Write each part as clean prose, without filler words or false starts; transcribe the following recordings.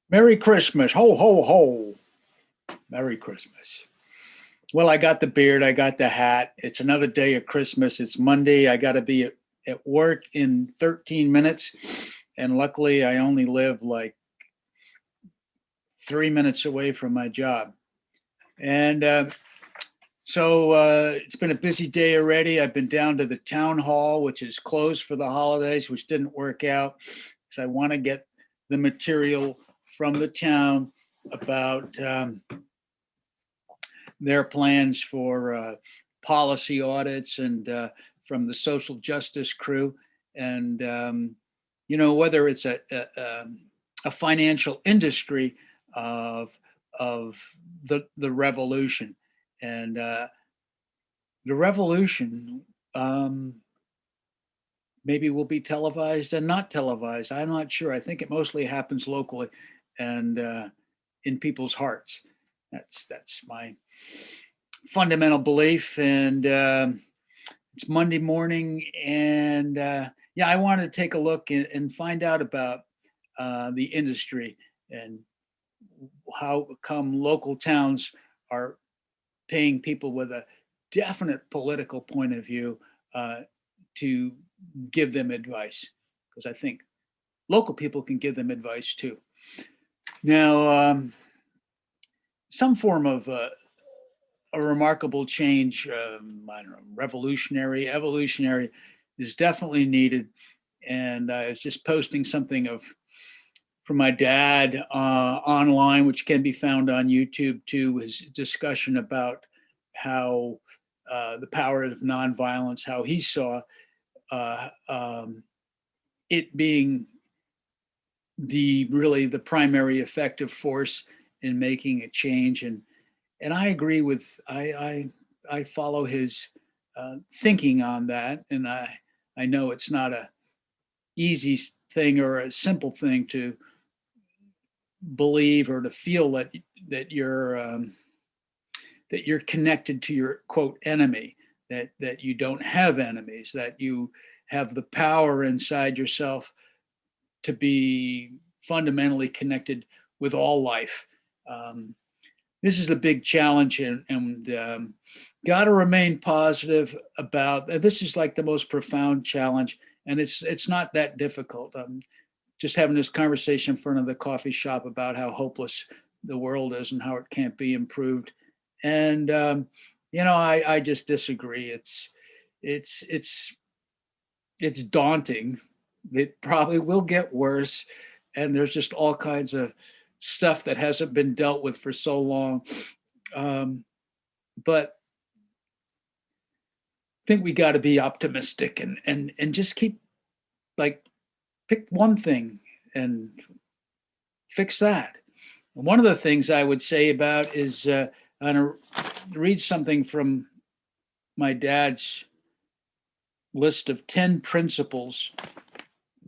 Merry Christmas. Ho, ho, ho. Merry Christmas. Well, I got the beard. I got the hat. It's another day of Christmas. It's Monday. I got to be at work in 13 minutes. And luckily, I only live like 3 minutes away from my job. And it's been a busy day already. I've been down to the town hall, which is closed for the holidays, which didn't work out because I want to get the material from the town about their plans for policy audits and from the social justice crew. And whether it's a financial industry of, of the revolution. And the revolution maybe will be televised and not televised. I'm not sure. I think it mostly happens locally and in people's hearts. That's my fundamental belief. And it's Monday morning, and yeah, I wanted to take a look and find out about the industry and how come local towns are paying people with a definite political point of view to give them advice, because I think local people can give them advice too. Now, some form of a remarkable change, I don't know, revolutionary, evolutionary, is definitely needed. And I was just posting something of from my dad online, which can be found on YouTube too, his discussion about how the power of nonviolence, how he saw uh, um, it being the primary effective force in making a change. And I agree with I follow his thinking on that, and I know it's not a easy thing or a simple thing to believe or to feel that you're connected to your quote enemy, that you don't have enemies, that you have the power inside yourself to be fundamentally connected with all life. Um, this is the big challenge, and got to remain positive about. This is like the most profound challenge, and it's not that difficult. Just having this conversation in front of the coffee shop about how hopeless the world is and how it can't be improved. And I just disagree. It's it's it's daunting. It probably will get worse, and there's just all kinds of stuff that hasn't been dealt with for so long. Um, but I think we got to be optimistic and just keep like pick one thing and fix that. One of the things I would say about is I'm going to read something from my dad's list of 10 principles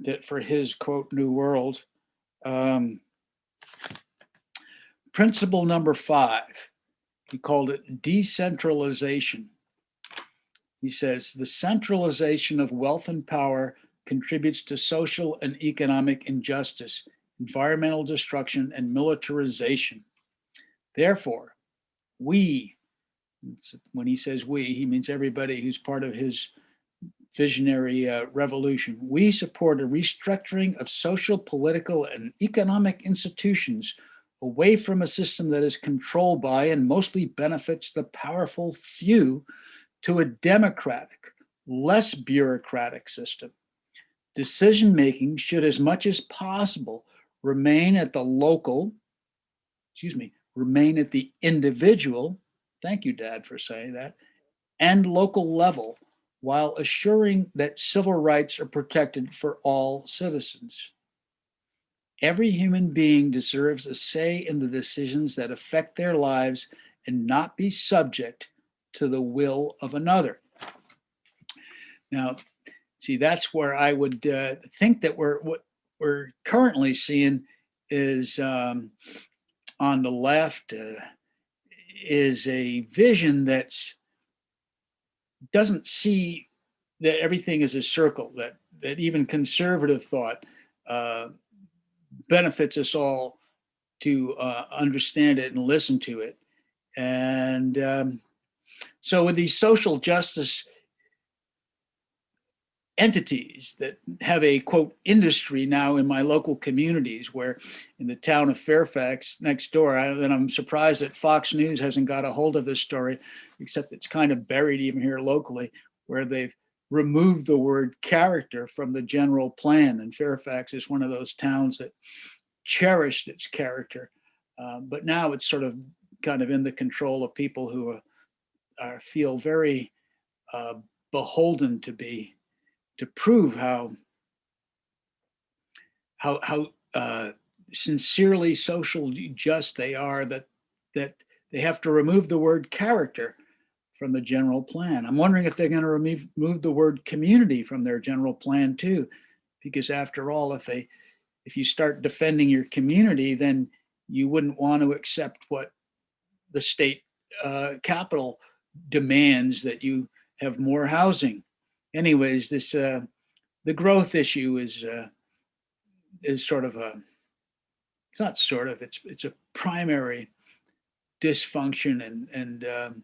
that for his quote new world. Um, Principle number 5, he called it decentralization. He says the centralization of wealth and power contributes to social and economic injustice, environmental destruction, and militarization. Therefore, we, when he says we, he means everybody who's part of his visionary revolution. We support a restructuring of social, political, and economic institutions away from a system that is controlled by and mostly benefits the powerful few to a democratic, less bureaucratic system. Decision making should, as much as possible, remain at the local, remain at the individual. Thank you, Dad, for saying that, and local level, while assuring that civil rights are protected for all citizens. Every human being deserves a say in the decisions that affect their lives and not be subject to the will of another. Now, see, that's where I would think that what we're currently seeing is on the left is a vision that doesn't see that everything is a circle, that even conservative thought uh, benefits us all to understand it and listen to it. And so with these social justice entities that have a quote industry now in my local communities, where in the town of Fairfax next door, and I'm surprised that Fox News hasn't got a hold of this story, except it's kind of buried even here locally, where they've removed the word character from the general plan. And Fairfax is one of those towns that cherished its character, but now it's sort of kind of in the control of people who feel very uh, beholden to prove how sincerely social just they are, that they have to remove the word character from the general plan. I'm wondering if they're going to remove the word community from their general plan too, because after all, if you start defending your community, then you wouldn't want to accept what the state capital demands, that you have more housing. Anyways, this the growth issue is sort of a, it's not sort of, it's a primary dysfunction and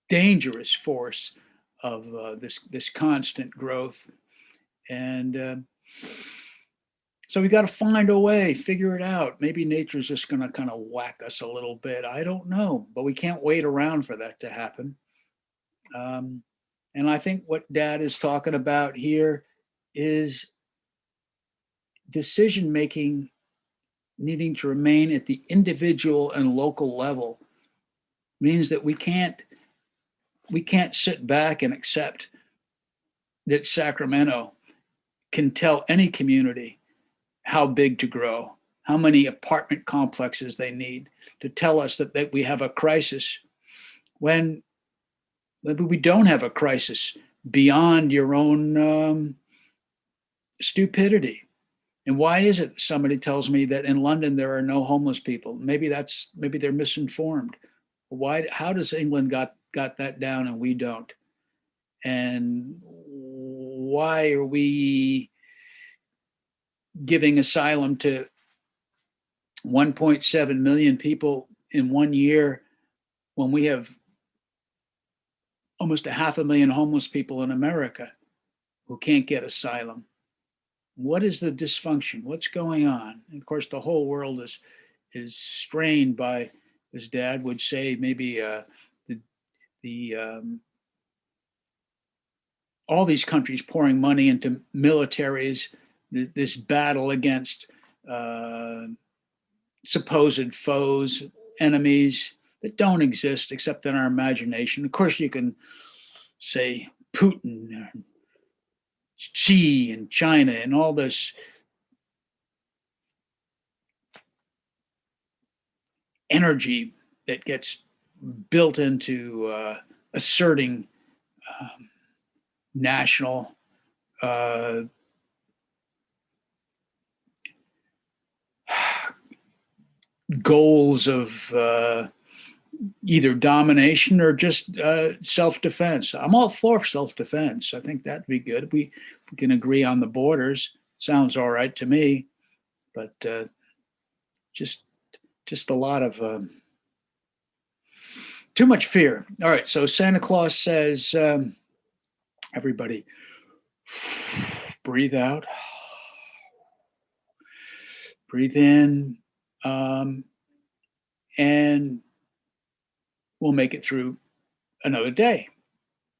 dangerous force of this constant growth. And so we got to find a way, figure it out. Maybe nature's just going to kind of whack us a little bit. I don't know, but we can't wait around for that to happen. Um, and I think what Dad is talking about here is decision making needing to remain at the individual and local level. Means that we can't sit back and accept that Sacramento can tell any community how big to grow, how many apartment complexes they need, to tell us that we have a crisis, when maybe we don't have a crisis beyond your own stupidity. And why is it somebody tells me that in London there are no homeless people? Maybe they're misinformed. Why? How does England got that down and we don't? And why are we giving asylum to 1.7 million people in 1 year when we have almost a half a million homeless people in America who can't get asylum? What is the dysfunction? What's going on? And of course, the whole world is strained by, as Dad would say, maybe the all these countries pouring money into militaries, this battle against uh, supposed foes, enemies that don't exist except in our imagination. Of course, you can say Putin, Xi, and China, and all this energy that gets built into asserting um, national uh, goals of either domination or just self-defense. I'm all for self-defense. I think that'd be good. We can agree on the borders. Sounds all right to me. But just just a lot of too much fear. All right. So Santa Claus says, everybody, breathe out, breathe in, um, and we'll make it through another day,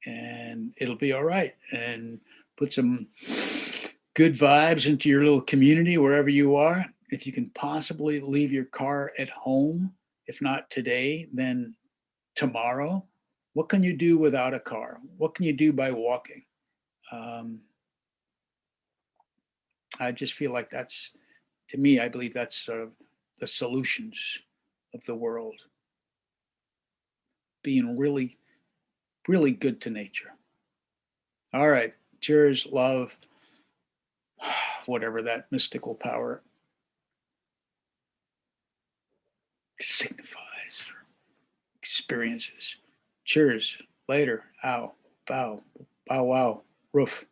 and it'll be all right. And put some good vibes into your little community wherever you are. If you can possibly leave your car at home, if not today, then tomorrow. What can you do without a car? What can you do by walking? Um, I just feel like that's, to me, I believe that's sort of the solutions of the world. Being really, really good to nature. All right. Cheers, love, whatever that mystical power signifies, experiences. Cheers. Later. Ow. Bow. Bow wow. Roof.